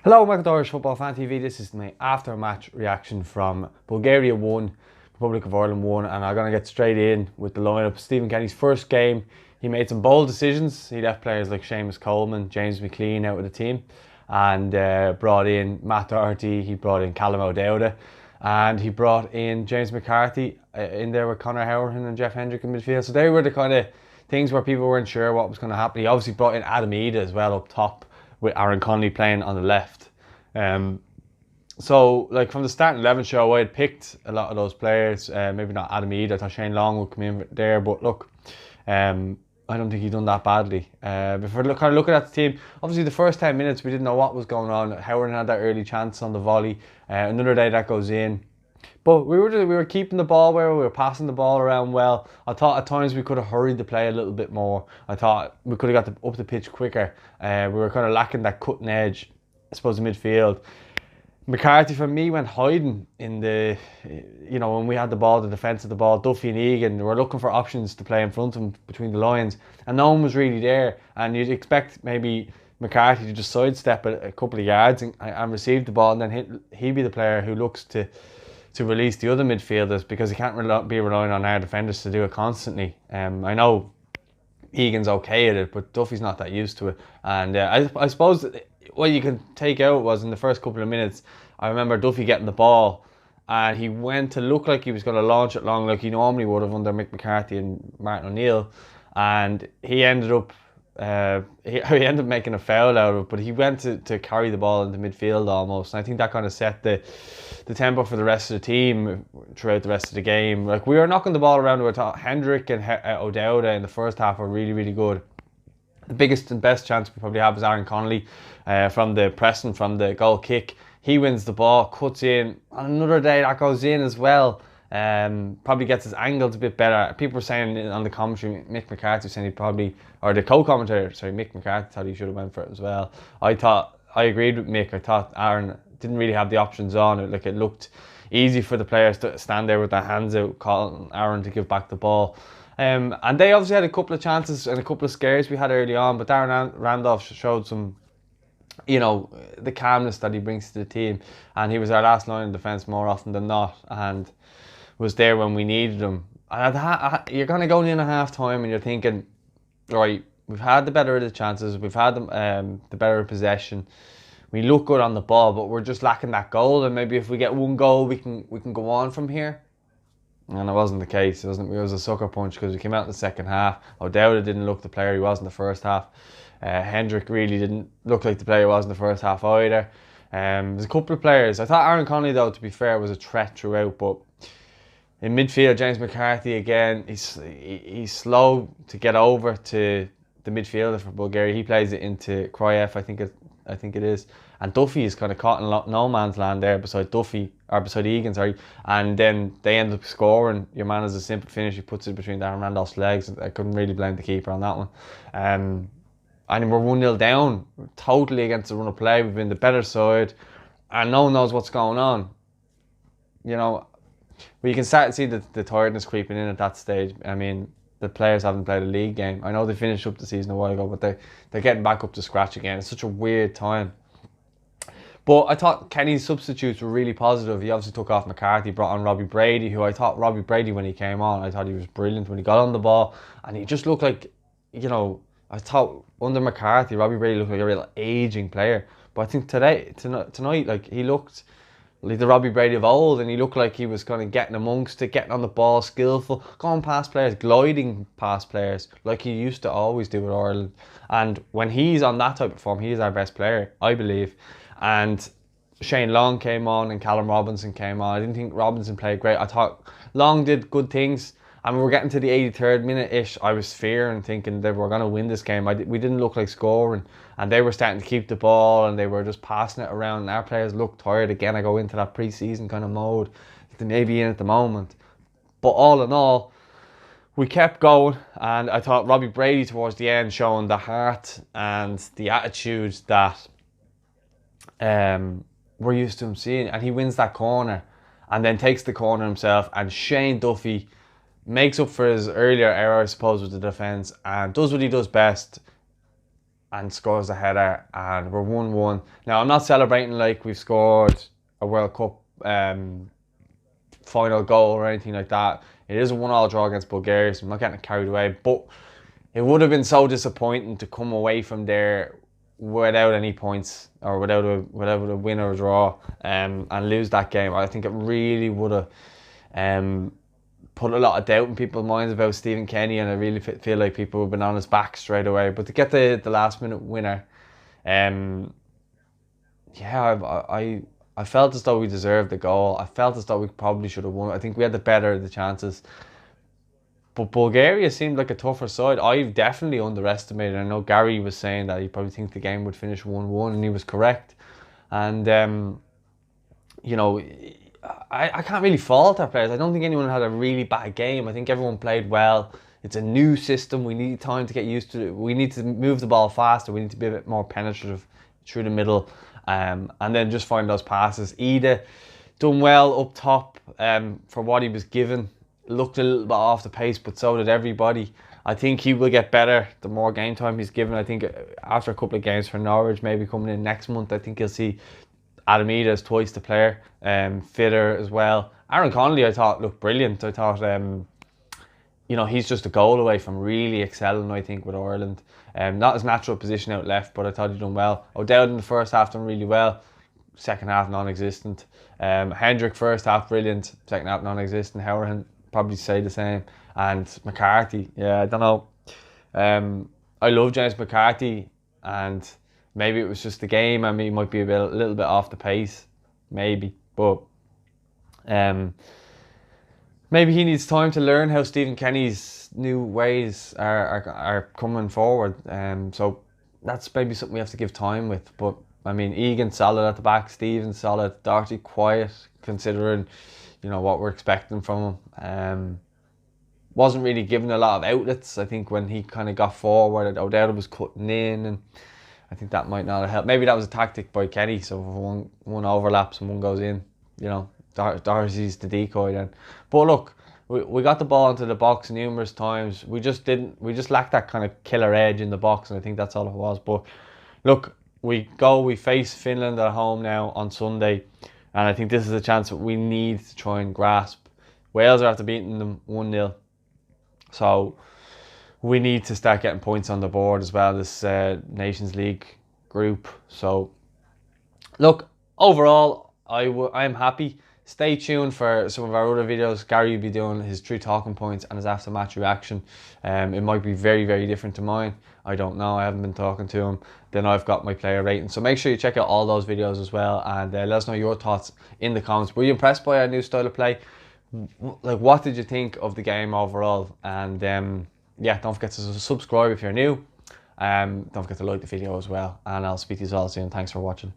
Hello, welcome to Irish Football Fan TV. This is my after-match reaction from Bulgaria 1, Republic of Ireland 1, and I'm going to get straight in with the lineup. Stephen Kenny's first game, he made some bold decisions. He left players like Seamus Coleman, James McLean out of the team, and brought in Matt Doherty, he brought in Callum O'Dowda, and he brought in James McCarthy in there with Conor Howerton and Jeff Hendrick in midfield. So they were the kind of things where people weren't sure what was going to happen. He obviously brought in Adam Ida as well up top, with Aaron Connolly playing on the left. So like from the starting 11 show, I had picked a lot of those players. Maybe not Adam Ede. I thought Shane Long would come in there, but look, I don't think he done that badly. Before kind of looking at the team, obviously the first 10 minutes we didn't know what was going on. Howard had that early chance on the volley. Another day that goes in. But we were keeping the ball well, we were passing the ball around well. I thought at times we could have hurried the play a little bit more. I thought we could have got up the pitch quicker. We were kind of lacking that cutting edge, I suppose, in midfield. McCarthy for me went hiding in the, when we had the ball, the defence of the ball. Duffy and Egan were looking for options to play in front of him between the lines, and no one was really there. And you'd expect maybe McCarthy to just sidestep a couple of yards and receive the ball, and then he'd be the player who looks to release the other midfielders, because he can't be relying on our defenders to do it constantly. I know Egan's okay at it, but Duffy's not that used to it. And I suppose what you can take out was in the first couple of minutes, I remember Duffy getting the ball and he went to look like he was going to launch it long like he normally would have under Mick McCarthy and Martin O'Neill, and he ended up he ended up making a foul out of it, but he went to carry the ball into midfield almost, and I think that kind of set the tempo for the rest of the team throughout the rest of the game. Like, we were knocking the ball around. We thought Hendrick and O'Dowda in the first half were really, really good. The biggest and best chance we probably have is Aaron Connolly from the pressing, from the goal kick. He wins the ball, cuts in. On another day that goes in as well. Probably gets his angles a bit better. People were saying on the commentary, Mick McCarthy was saying he probably, or the co-commentator, sorry, Mick McCarthy thought he should have went for it as well. I agreed with Mick. I thought Aaron didn't really have the options on it. Like, it looked easy for the players to stand there with their hands out, calling Aaron to give back the ball. And they obviously had a couple of chances and a couple of scares we had early on, but Darren Randolph showed some, the calmness that he brings to the team, and he was our last line of defence more often than not, and was there when we needed him. And you're kind of going in a half time and you're thinking, right, we've had the better of the chances, we've had the better possession, we look good on the ball, but we're just lacking that goal, and maybe if we get one goal we can go on from here. And it wasn't the case. It was a sucker punch, because we came out in the second half. O'Dowda didn't look the player he was in the first half. Hendrick really didn't look like the player he was in the first half either. There's a couple of players. I thought Aaron Connolly, though, to be fair, was a threat throughout, but in midfield, James McCarthy again, he's slow to get over to the midfielder for Bulgaria. He plays it into Crieff, I think it is. And Duffy is kind of caught in no man's land there beside Egan, sorry. And then they end up scoring. Your man has a simple finish. He puts it between Darren Randolph's legs. I couldn't really blame the keeper on that one. And we're 1-0 down, totally against the run of play. We've been the better side, and no one knows what's going on. Well, you can start to see the tiredness creeping in at that stage. I mean, the players haven't played a league game. I know they finished up the season a while ago, but they're getting back up to scratch again. It's such a weird time. But I thought Kenny's substitutes were really positive. He obviously took off McCarthy, brought on Robbie Brady, who I thought Robbie Brady, when he came on, I thought he was brilliant when he got on the ball. And he just looked like, I thought under McCarthy, Robbie Brady looked like a real aging player. But I think tonight, like, he looked like the Robbie Brady of old, and he looked like he was kind of getting amongst it, getting on the ball, skillful, going past players, gliding past players, like he used to always do with Ireland. And when he's on that type of form, he is our best player, I believe. And Shane Long came on and Callum Robinson came on. I didn't think Robinson played great. I thought Long did good things. And we were getting to the 83rd minute-ish. I was fearing, thinking that we're going to win this game. We didn't look like scoring. And they were starting to keep the ball, and they were just passing it around. And our players looked tired. Again, I go into that pre-season kind of mode that they may be in at the moment. But all in all, we kept going. And I thought Robbie Brady towards the end, showing the heart and the attitude that we're used to him seeing, and he wins that corner and then takes the corner himself, and Shane Duffy makes up for his earlier error, I suppose, with the defence, and does what he does best, and scores a header, and we're 1-1. Now, I'm not celebrating like we've scored a World Cup final goal or anything like that. It is a 1-1 draw against Bulgaria, so I'm not getting carried away. But it would have been so disappointing to come away from there without any points, or without a win or a draw, and lose that game. I think it really would have put a lot of doubt in people's minds about Stephen Kenny, and I really feel like people would have been on his back straight away. But to get the last minute winner, yeah, I felt as though we deserved the goal. I felt as though we probably should have won. I think we had the better of the chances. But Bulgaria seemed like a tougher side. I've definitely underestimated. I know Gary was saying that he probably thinks the game would finish 1-1, and he was correct. And, you know, I can't really fault our players. I don't think anyone had a really bad game. I think everyone played well. It's a new system. We need time to get used to it. We need to move the ball faster. We need to be a bit more penetrative through the middle. And then just find those passes. Ida done well up top for what he was given. Looked a little bit off the pace, but so did everybody. I think he will get better the more game time he's given. I think after a couple of games for Norwich, maybe coming in next month, I think you'll see Adam Ida as twice the player, fitter as well. Aaron Connolly, I thought, looked brilliant. I thought, you know, he's just a goal away from really excelling, I think, with Ireland. Not his natural position out left, but I thought he'd done well. O'Dowd in the first half done really well. Second half non-existent. Hendrick first half brilliant. Second half non-existent. Howard probably say the same. And McCarthy, yeah, I don't know. I love James McCarthy, and maybe it was just the game. I mean, he might be a little bit off the pace, maybe, but maybe he needs time to learn how Stephen Kenny's new ways are coming forward. So that's maybe something we have to give time with. But I mean, Egan solid at the back, Stephen solid, Doherty quiet considering, you know, what we're expecting from him. Wasn't really given a lot of outlets. I think when he kind of got forward, O'Dowd was cutting in, and I think that might not have helped. Maybe that was a tactic by Kenny, so if one overlaps and one goes in, you know, Doherty's the decoy then. But look, we got the ball into the box numerous times. We just lacked that kind of killer edge in the box, and I think that's all it was. But look, we face Finland at home now on Sunday, and I think this is a chance that we need to try and grasp. Wales are after beating them 1-0. So we need to start getting points on the board as well, this Nations League group. So look, overall, I'm happy. Stay tuned for some of our other videos. Gary will be doing his 3 talking points and his after match reaction. It might be very, very different to mine. I don't know. I haven't been talking to him. Then I've got my player rating. So make sure you check out all those videos as well, and let us know your thoughts in the comments. Were you impressed by our new style of play? Like, what did you think of the game overall? And yeah, don't forget to subscribe if you're new. Don't forget to like the video as well, and I'll speak to you all soon. Thanks for watching.